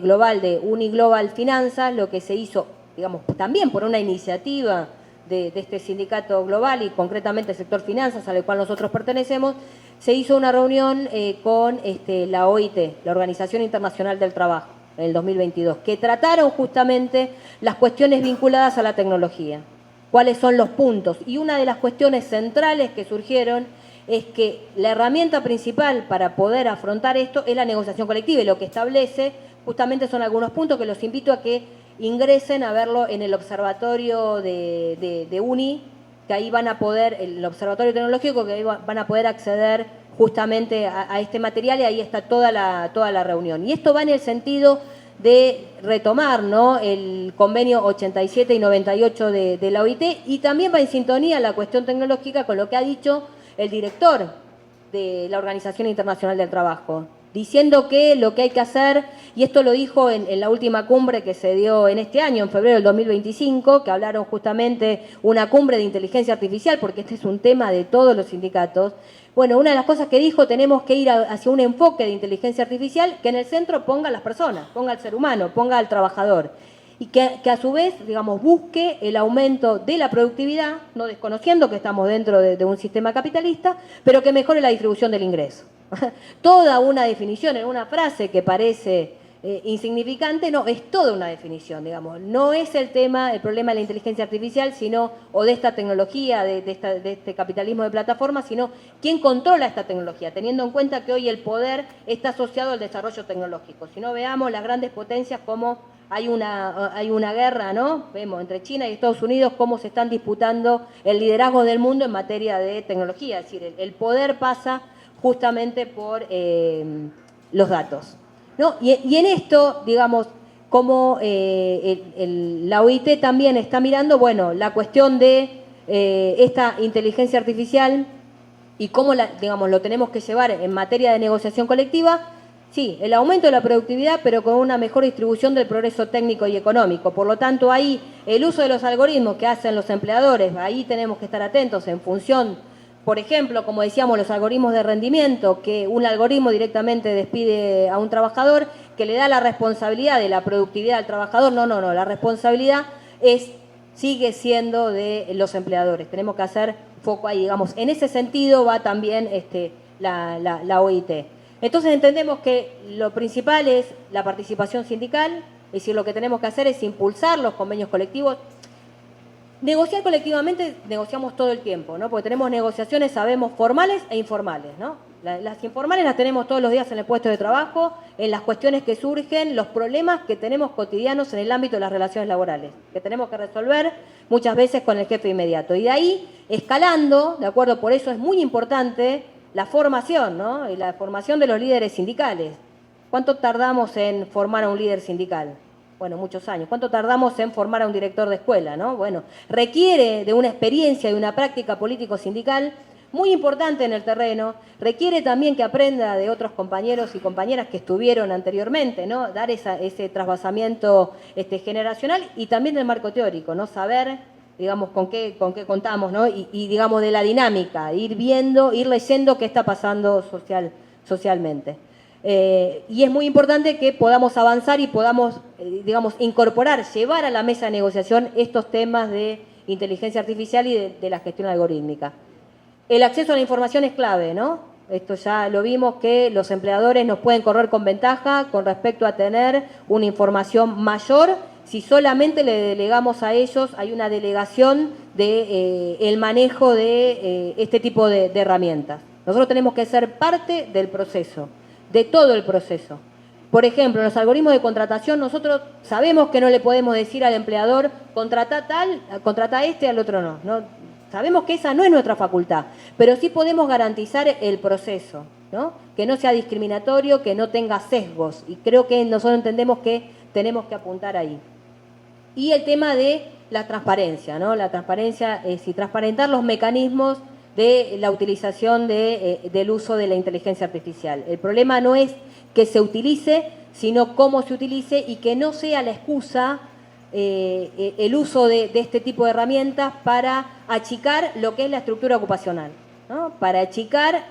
global de Uniglobal Finanzas, lo que se hizo, digamos, también por una iniciativa de este sindicato global y concretamente el sector finanzas al cual nosotros pertenecemos, se hizo una reunión con la OIT, la Organización Internacional del Trabajo, en el 2022, que trataron justamente las cuestiones vinculadas a la tecnología. ¿Cuáles son los puntos? Y una de las cuestiones centrales que surgieron es que la herramienta principal para poder afrontar esto es la negociación colectiva, y lo que establece justamente son algunos puntos que los invito a que ingresen a verlo en el observatorio de UNI, que ahí van a poder, el observatorio tecnológico, que ahí van a poder acceder justamente a este material, y ahí está toda la reunión. Y esto va en el sentido de retomar, ¿no?, el convenio 87 y 98 de la OIT, y también va en sintonía la cuestión tecnológica con lo que ha dicho el director de la Organización Internacional del Trabajo, diciendo que lo que hay que hacer, y esto lo dijo en la última cumbre que se dio en este año, en febrero del 2025, que hablaron justamente una cumbre de inteligencia artificial, porque este es un tema de todos los sindicatos. Bueno, una de las cosas que dijo, tenemos que ir hacia un enfoque de inteligencia artificial que en el centro ponga a las personas, ponga al ser humano, ponga al trabajador, y que a su vez, digamos, busque el aumento de la productividad, no desconociendo que estamos dentro de un sistema capitalista, pero que mejore la distribución del ingreso. Toda una definición en una frase que parece insignificante, no, es toda una definición, digamos. No es el problema de la inteligencia artificial, sino, o de esta tecnología, de este capitalismo de plataforma, sino quién controla esta tecnología, teniendo en cuenta que hoy el poder está asociado al desarrollo tecnológico. Si no, veamos las grandes potencias como hay una guerra, ¿no? Vemos entre China y Estados Unidos cómo se están disputando el liderazgo del mundo en materia de tecnología, es decir, el poder pasa justamente por los datos, ¿no? Y en esto, digamos, como la OIT también está mirando, bueno, la cuestión de esta inteligencia artificial y cómo digamos, lo tenemos que llevar en materia de negociación colectiva. Sí, el aumento de la productividad, pero con una mejor distribución del progreso técnico y económico. Por lo tanto, ahí el uso de los algoritmos que hacen los empleadores, ahí tenemos que estar atentos en función, por ejemplo, como decíamos, los algoritmos de rendimiento, que un algoritmo directamente despide a un trabajador, que le da la responsabilidad de la productividad al trabajador. No, la responsabilidad es sigue siendo de los empleadores. Tenemos que hacer foco ahí, digamos. En ese sentido va también la OIT. Entonces entendemos que lo principal es la participación sindical, es decir, lo que tenemos que hacer es impulsar los convenios colectivos. Negociar colectivamente, negociamos todo el tiempo, ¿no? Porque tenemos negociaciones, sabemos, formales e informales, ¿no? Las informales las tenemos todos los días en el puesto de trabajo, en las cuestiones que surgen, los problemas que tenemos cotidianos en el ámbito de las relaciones laborales, que tenemos que resolver muchas veces con el jefe inmediato. Y de ahí, escalando, ¿de acuerdo? Por eso es muy importante la formación, ¿no? Y la formación de los líderes sindicales. ¿Cuánto tardamos en formar a un líder sindical? Bueno, muchos años. ¿Cuánto tardamos en formar a un director de escuela, no? Bueno, requiere de una experiencia, de una práctica político-sindical muy importante en el terreno, requiere también que aprenda de otros compañeros y compañeras que estuvieron anteriormente, ¿no? Dar ese trasvasamiento generacional y también del marco teórico, ¿no? Saber, digamos, con qué contamos, ¿no? Y digamos, de la dinámica, ir viendo, ir leyendo qué está pasando socialmente. Y es muy importante que podamos avanzar y podamos, digamos, incorporar, llevar a la mesa de negociación estos temas de inteligencia artificial y de la gestión algorítmica. El acceso a la información es clave, ¿no? Esto ya lo vimos, que los empleadores nos pueden correr con ventaja con respecto a tener una información mayor si solamente le delegamos a ellos, hay una delegación de el manejo de este tipo de herramientas. Nosotros tenemos que ser parte del proceso, de todo el proceso. Por ejemplo, en los algoritmos de contratación nosotros sabemos que no le podemos decir al empleador contrata tal, contrata al otro no. Sabemos que esa no es nuestra facultad, pero sí podemos garantizar el proceso, ¿no? Que no sea discriminatorio, que no tenga sesgos. Y creo que nosotros entendemos que tenemos que apuntar ahí. Y el tema de la transparencia, ¿no? La transparencia es transparentar los mecanismos de la utilización del uso de la inteligencia artificial. El problema no es que se utilice, sino cómo se utilice y que no sea la excusa el uso de este tipo de herramientas para achicar lo que es la estructura ocupacional, ¿no? Para achicar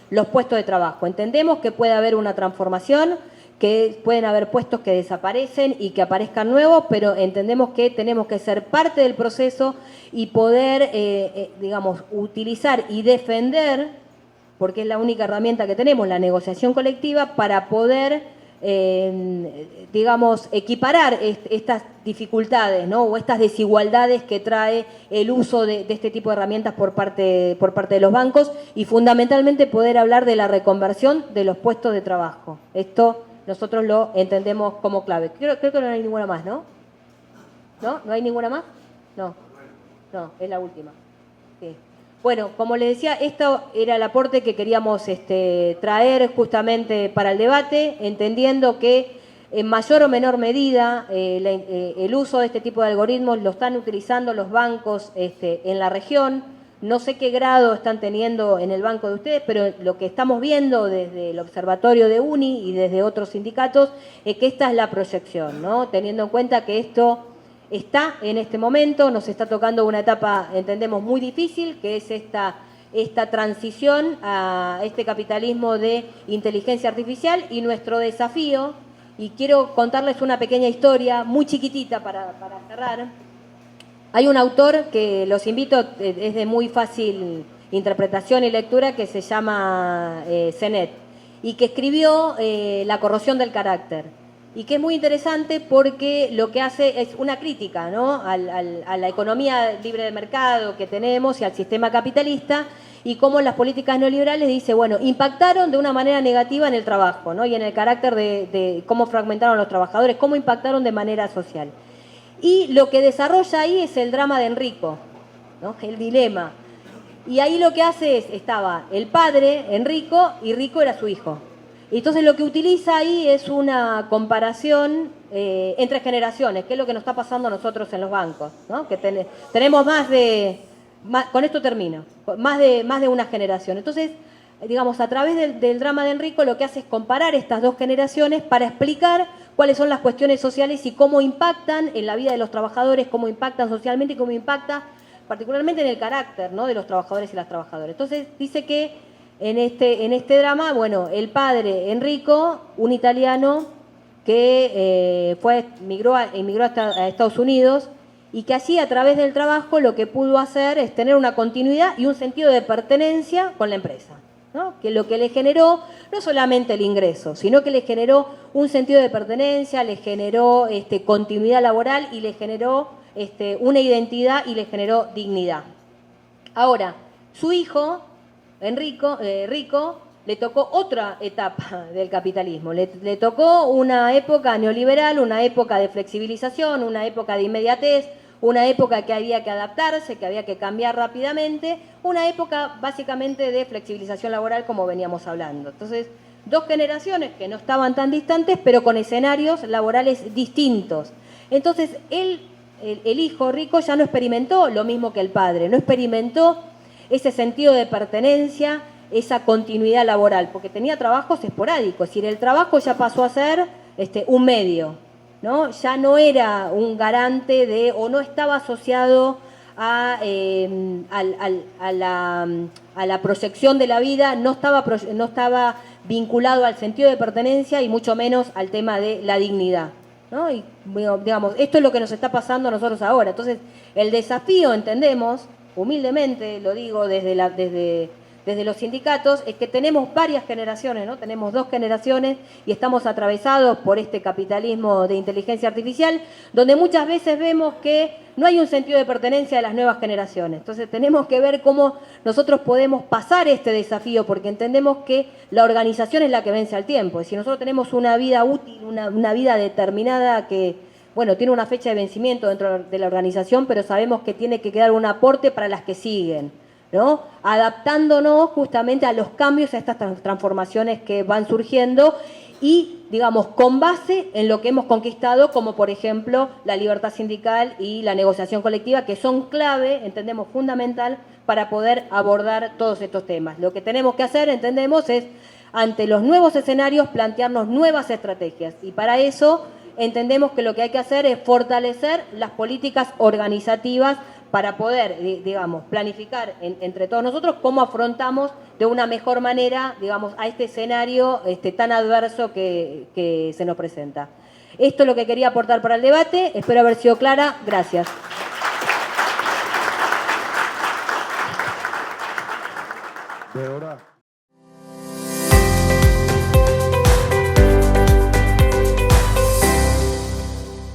los puestos de trabajo. Entendemos que puede haber una transformación, que pueden haber puestos que desaparecen y que aparezcan nuevos, pero entendemos que tenemos que ser parte del proceso y poder, digamos, utilizar y defender, porque es la única herramienta que tenemos, la negociación colectiva, para poder digamos, equiparar estas dificultades, ¿no? O estas desigualdades que trae el uso de este tipo de herramientas por parte de los bancos y fundamentalmente poder hablar de la reconversión de los puestos de trabajo. Esto nosotros lo entendemos como clave. Creo que no hay ninguna más, ¿no? ¿No? ¿No hay ninguna más? No, es la última. Sí. Bueno, como les decía, esto era el aporte que queríamos traer justamente para el debate, entendiendo que en mayor o menor medida el uso de este tipo de algoritmos lo están utilizando los bancos en la región. No sé qué grado están teniendo en el banco de ustedes, pero lo que estamos viendo desde el observatorio de UNI y desde otros sindicatos es que esta es la proyección, ¿no? Teniendo en cuenta que esto está en este momento, nos está tocando una etapa, entendemos, muy difícil, que es esta transición a este capitalismo de inteligencia artificial y nuestro desafío, y quiero contarles una pequeña historia, muy chiquitita para cerrar. Hay un autor que los invito, es de muy fácil interpretación y lectura, que se llama Sennett, y que escribió La corrosión del carácter. Y que es muy interesante porque lo que hace es una crítica, ¿no? a la economía libre de mercado que tenemos y al sistema capitalista, y cómo las políticas neoliberales, dice, bueno, impactaron de una manera negativa en el trabajo, ¿no? Y en el carácter de cómo fragmentaron a los trabajadores, cómo impactaron de manera social. Y lo que desarrolla ahí es el drama de Enrico, ¿no? El dilema. Y ahí lo que hace estaba el padre, Enrico, y Rico era su hijo. Entonces lo que utiliza ahí es una comparación entre generaciones, que es lo que nos está pasando a nosotros en los bancos, ¿no? Que tenemos con esto termino, más de una generación. Entonces, digamos, a través del drama de Enrico lo que hace es comparar estas dos generaciones para explicar cuáles son las cuestiones sociales y cómo impactan en la vida de los trabajadores, cómo impactan socialmente y cómo impacta particularmente en el carácter, ¿no? De los trabajadores y las trabajadoras. Entonces dice que en este drama, bueno, el padre Enrico, un italiano que emigró a Estados Unidos y que así a través del trabajo lo que pudo hacer es tener una continuidad y un sentido de pertenencia con la empresa, ¿no? Que lo que le generó no solamente el ingreso, sino que le generó un sentido de pertenencia, le generó continuidad laboral y le generó una identidad y le generó dignidad. Ahora, su hijo, Rico, le tocó otra etapa del capitalismo. Le tocó una época neoliberal, una época de flexibilización, una época de inmediatez, una época que había que adaptarse, que había que cambiar rápidamente, una época básicamente de flexibilización laboral como veníamos hablando. Entonces, dos generaciones que no estaban tan distantes, pero con escenarios laborales distintos. Entonces, el hijo Rico ya no experimentó lo mismo que el padre, no experimentó ese sentido de pertenencia, esa continuidad laboral, porque tenía trabajos esporádicos, es decir, el trabajo ya pasó a ser un medio, ¿no? Ya no era un garante de, o no estaba asociado a la proyección de la vida, no estaba vinculado al sentido de pertenencia y mucho menos al tema de la dignidad, ¿no? Y digamos, esto es lo que nos está pasando a nosotros ahora. Entonces, el desafío, entendemos, humildemente lo digo desde los sindicatos, es que tenemos varias generaciones, ¿no? Tenemos dos generaciones y estamos atravesados por este capitalismo de inteligencia artificial, donde muchas veces vemos que no hay un sentido de pertenencia de las nuevas generaciones. Entonces tenemos que ver cómo nosotros podemos pasar este desafío, porque entendemos que la organización es la que vence al tiempo. Y si nosotros tenemos una vida útil, una vida determinada que, bueno, tiene una fecha de vencimiento dentro de la organización, pero sabemos que tiene que quedar un aporte para las que siguen, ¿no? Adaptándonos justamente a los cambios, a estas transformaciones que van surgiendo y, digamos, con base en lo que hemos conquistado, como por ejemplo la libertad sindical y la negociación colectiva, que son clave, entendemos, fundamental para poder abordar todos estos temas. Lo que tenemos que hacer, entendemos, es ante los nuevos escenarios plantearnos nuevas estrategias y para eso entendemos que lo que hay que hacer es fortalecer las políticas organizativas para poder, digamos, planificar entre todos nosotros cómo afrontamos de una mejor manera, digamos, a este escenario tan adverso que se nos presenta. Esto es lo que quería aportar para el debate. Espero haber sido clara. Gracias. De hora.